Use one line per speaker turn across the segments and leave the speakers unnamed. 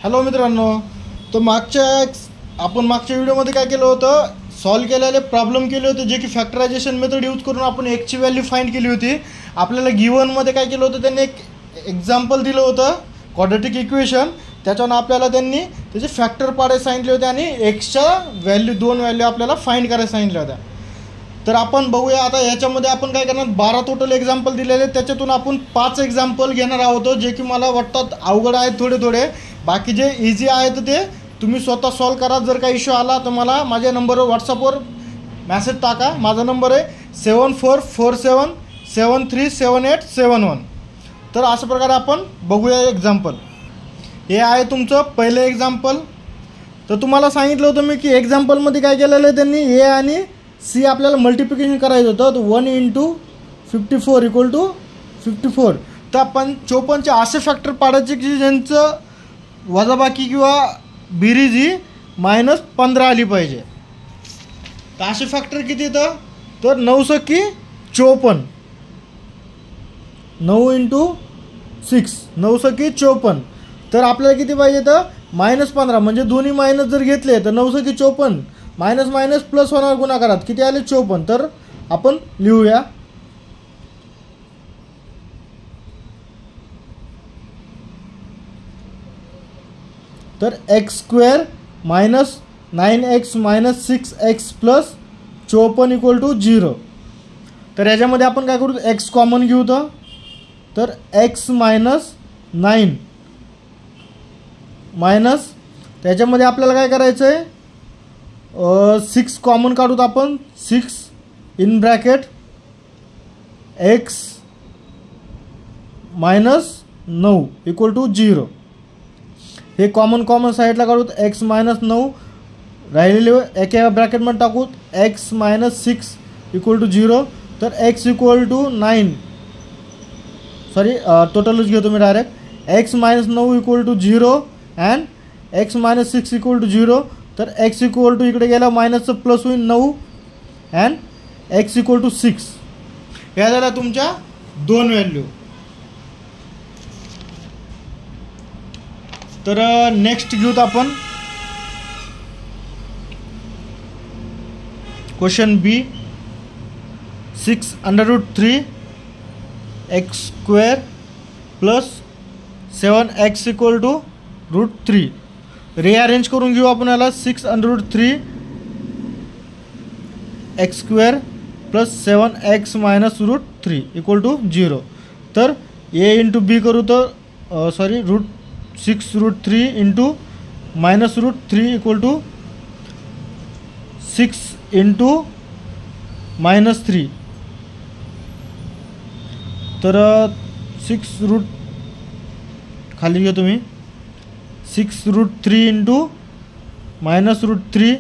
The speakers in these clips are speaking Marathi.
हॅलो मित्रांनो, आपण मागच्या व्हिडिओमध्ये काय केलं होतं, सॉल्व केलेले प्रॉब्लेम केले होते जे की फॅक्टरायझेशन मेथड यूज करून आपण एक्सची व्हॅल्यू फाइंड केली होती. आपल्याला गिवनमध्ये काय केलं होतं, त्यांनी एक एक्झाम्पल दिलं होतं क्वाड्रॅटिक इक्वेशन. त्याच्यानं आपल्याला त्यांनी त्याचे फॅक्टर पाडायला सांगितले होते आणि एक्सच्या व्हॅल्यू 2 व्हॅल्यू आपल्याला फाइंड करायला सांगितल्या होत्या. तर आपण बघूया आता ह्याच्यामध्ये आपण काय करणार, 12 टोटल एक्झाम्पल दिलेले, त्याच्यातून आपण 5 एक्झाम्पल घेणार आहोत जे की मला वाटतात अवघड आहेत थोडे. बाकी जे इझी आहेत ते तुम्ही स्वतः सॉल्व करा. जर काही इश्यू आला तर मला माझ्या नंबरवर व्हॉट्सअपवर मॅसेज टाका. माझा नंबर आहे 7447737871. तर अशा प्रकारे आपण बघूया एक्झाम्पल. हे आहे तुमचं पहिलं एक्झाम्पल. तर तुम्हाला सांगितलं होतं मी की एक्झाम्पलमध्ये काय केलेलं आहे त्यांनी, ए आणि सी आपल्याला मल्टिप्लिकेशन करायचं होतं. तर 1 × 54 = 54. तर आपण 54चे असे फॅक्टर पाडायचे की ज्यांचं वजाबाकी किंवा बेरीज ही -15 आली पाहिजे. तर असे फॅक्टर किती येतं, तर 9 × 54, 9 × 6, 9 × 54. तर आपल्याला किती पाहिजे, तर -15. म्हणजे दोन्ही मायनस जर घेतले तर 9 × 54 मायनस मायनस प्लस होणार गुणाकारात, किती आले 54. तर आपण लिहूया. तर x² - 9x - 6x + 54 = 0. तर याच्यामध्ये आपण काय करू, x कॉमन घेऊ. तर x - 9 मायनस त्याच्यामध्ये आपल्याला काय करायचं आहे, 6 कॉमन काढूत आपण. 6 इन ब्रॅकेट x - 9 = 0. हे कॉमन साईडला काढूत. x - 9 राहिलेले एका ब्रॅकेटमध्ये टाकूत. x - 6 = 0. तर x = 9, सॉरी टोटलच घेतो मी डायरेक्ट. x - 9 = 0 and x - 6 = 0. तर x इकडे गेला मायनसचं प्लस होईल 9 अँड x = 6. ह्या झाल्या तुमच्या 2 व्हॅल्यू. तर नेक्स्ट घेऊत आपण क्वेश्चन बी. 6√3 x² + 7x = √3. रिअरेंज करून घेऊ आपण याला. 6√3 x² + 7x - √3 = 0. तर a × b करू. तर सॉरी 6√3 × -√3 = 6 × -3. तर 6 खाली घेतो मी. 6√3 × -√3.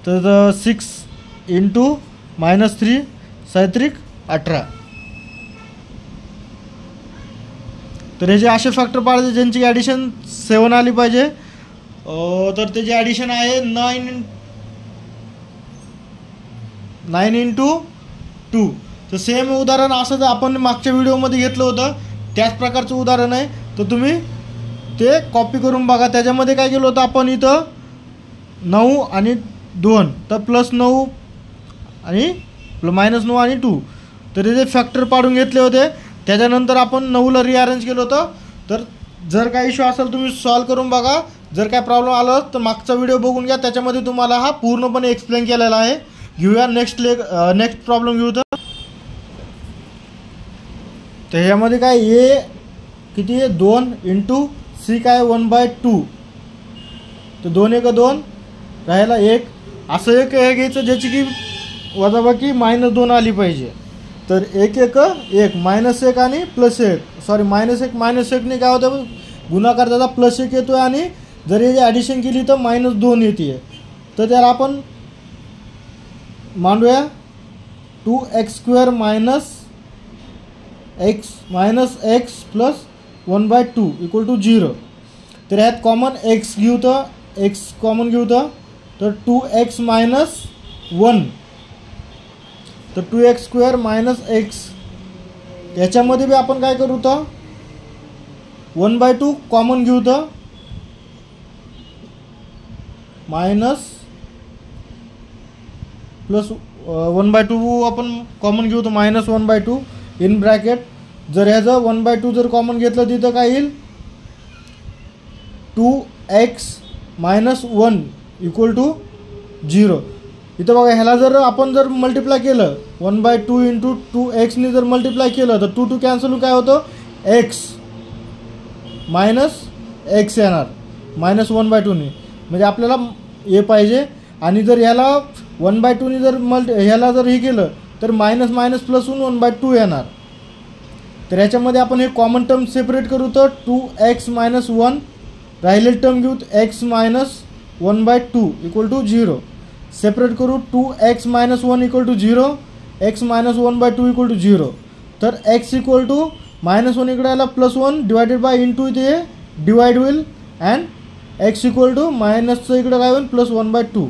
तर 6 × -3 = 18. तर हे जे असे फॅक्टर पाडायचे ज्यांची ॲडिशन 7 आली पाहिजे. तर त्याची ॲडिशन आहे 9 × 2. तर सेम उदाहरण असं आपण मागच्या व्हिडिओमध्ये घेतलं होतं, त्याच प्रकारचं उदाहरण आहे. तर तुम्ही ते कॉपी करून बघा. त्याच्यामध्ये काय केलं होतं आपण, इथं 9 आणि 2, तर +9 आणि -9 आणि 2. तर ते फॅक्टर पाडून घेतले होते. त्याच्यानंतर आपण 9ला रिअरेंज केलं होतं. तर जर काही इश्यू असेल तुम्ही सॉल्व करून बघा. जर काय प्रॉब्लेम आला तर मागचा व्हिडिओ बघून घ्या, त्याच्यामध्ये तुम्हाला हा पूर्णपणे एक्सप्लेन केलेला आहे. घेऊया नेक्स्ट प्रॉब्लेम घेऊ. तर ह्यामध्ये काय, ए किती आहे 2 × सी काय 1/2. तर 2 × 2 राहायला 1. असं एक हे घ्यायचं ज्याची की वजाबाकी -2 आली पाहिजे. तर 1 × 1 -1 आणि +1, सॉरी -1 काय होतं, गुणाकार त्याचा +1 येतो आहे. आणि जर याची ॲडिशन केली तर -2 येते. तर त्याला आपण मांडूया. 2x² - x + 1/2 = 0. तर ह्यात कॉमन x घेऊ. तर x कॉमन घेऊ. तर 2x - 1, तर 2x² - x. याच्यामध्ये बी आपण काय करू, तर 1/2 कॉमन घेऊ तर मायनस प्लस 1/2 आपण कॉमन घेऊ तर मायनस 1/2 इन ब्रॅकेट. जर ह्याचं 1/2 जर कॉमन घेतलं तिथं काय येईल 2x मायनस 1 इक्वल टू 0. इथं बघा ह्याला जर आपण जर मल्टिप्लाय केलं 1/2 इंटू 2xने जर मल्टिप्लाय केलं तर 2 कॅन्सल होऊन काय होतं x मायनस x येणार मायनस 1/2ने. म्हणजे आपल्याला हे पाहिजे. आणि जर ह्याला 1/2ने जर ह्याला जर हे केलं तर मायनस मायनस प्लस होऊन 1/2 येणार. तर ह्याच्यामध्ये आपण हे कॉमन टर्म सेपरेट करू तर 2x मायनस 1 राहिलेली टर्म घेऊ x minus 1/2 equal to 0. Separate करू 2x minus 1 equal to 0 x minus 1/2 equal to 0. तर x इक्वल टू मायनस 1 इकडे आला प्लस 1 डिवायडेड बाय इंटू इथे डिवाइड होईल अँड x इक्वल टू मायनसचं इकडे काय होईल प्लस 1/2.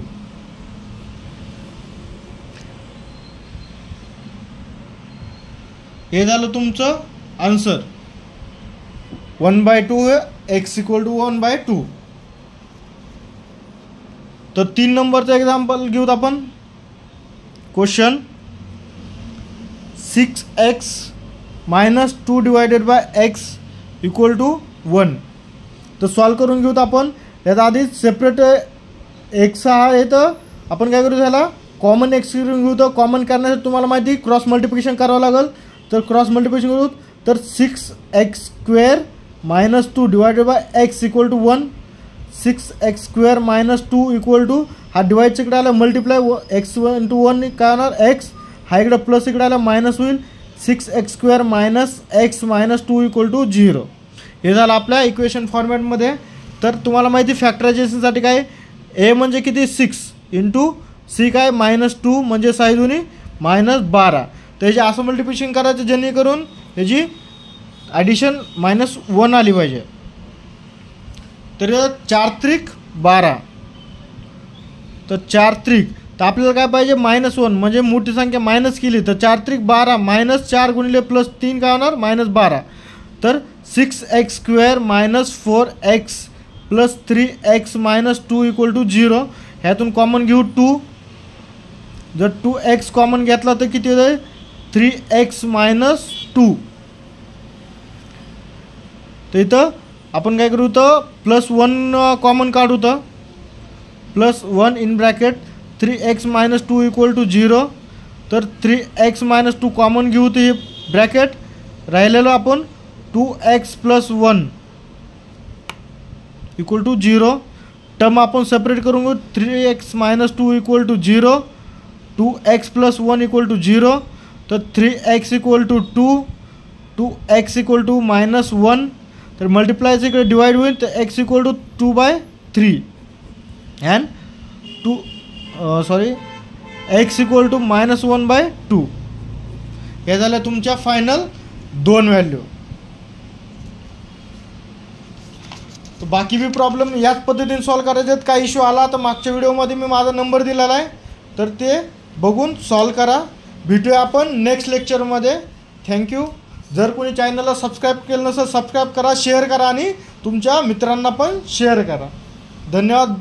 हे झालं तुमचं आन्सर 1/2 x इक्वल टू 1/2. तर 3 नंबरचं एक्झाम्पल घेऊत आपण. Question 6x minus 2 divided by x equal to 1. तर सॉल्व करून घेऊत आपण. याचा आधीच सेपरेट x आहे तर आपण काय करू त्याला कॉमन x करून घेऊ. तर कॉमन करण्यासाठी तुम्हाला माहिती क्रॉस मल्टिप्लिकेशन करावं लागेल. तर क्रॉस मल्टिप्लिकेशन करू तर 6x square minus 2 divided by x equal to 1. 6x square minus 2 equal to हा डिवाइडच्या इकडे आला मल्टिप्लाय x इंटू 1 काय होणार x हा इकडे प्लस इकडे आला मायनस होईल 6x square minus x minus 2 equal to 0. हे झालं आपल्या इक्वेशन फॉर्मॅटमध्ये. तर तुम्हाला माहिती फॅक्टरायझेशनसाठी काय a म्हणजे किती 6 इंटू c काय मायनस 2 म्हणजे साईदुनी मायनस 12. तर ह्याची असं मल्टिप्लिकेशन करायचं जेणेकरून ह्याची ॲडिशन मायनस 1 आली पाहिजे. तर 4 त्रिक 12. तर 4 त्रिक तर आपल्याला काय पाहिजे मायनस 1 म्हणजे मोठी संख्या मायनस केली तर 4 त्रिक 12 मायनस 4 गुणिले प्लस 3 काय होणार मायनस 12. तर 6x square minus 4x plus 3x minus 2 equal to 0. ह्यातून कॉमन घेऊ 2. जर 2x कॉमन घेतला तर किती होते 3x मायनस 2. तर इथं आपण काय करू तर प्लस 1 कॉमन काढू तर plus 1 in bracket 3x minus 2 equal to 0. तर 3x मायनस 2 कॉमन घेऊ तर हे ब्रॅकेट राहिलेलं आपण 2x plus 1 equal to 0. Term आपण सेपरेट करून घेऊ 3x minus 2 equal to 0 2x plus 1 equal to 0. तर 3x equal to 2 2x equal to minus 1. तर मल्टिप्लायचं इकडे डिवाइड होईल तर x equal to 2/3 and x equal to minus 1/2. हे झालं तुमच्या फायनल 2 व्हॅल्यू. तर बाकी बी प्रॉब्लेम याच पद्धतीने सॉल्व करायचे आहेत. काही इश्यू आला तर मागच्या व्हिडिओमध्ये मी माझा नंबर दिलेला आहे तर ते बघून सॉल्व करा. भेटूया आपण नेक्स्ट लेक्चरमध्ये. थँक्यू. जर कोणी चॅनलला सबस्क्राईब केलं नसेल सबस्क्राईब करा शेअर करा आणि तुमच्या मित्रांना पण शेअर करा. धन्यवाद.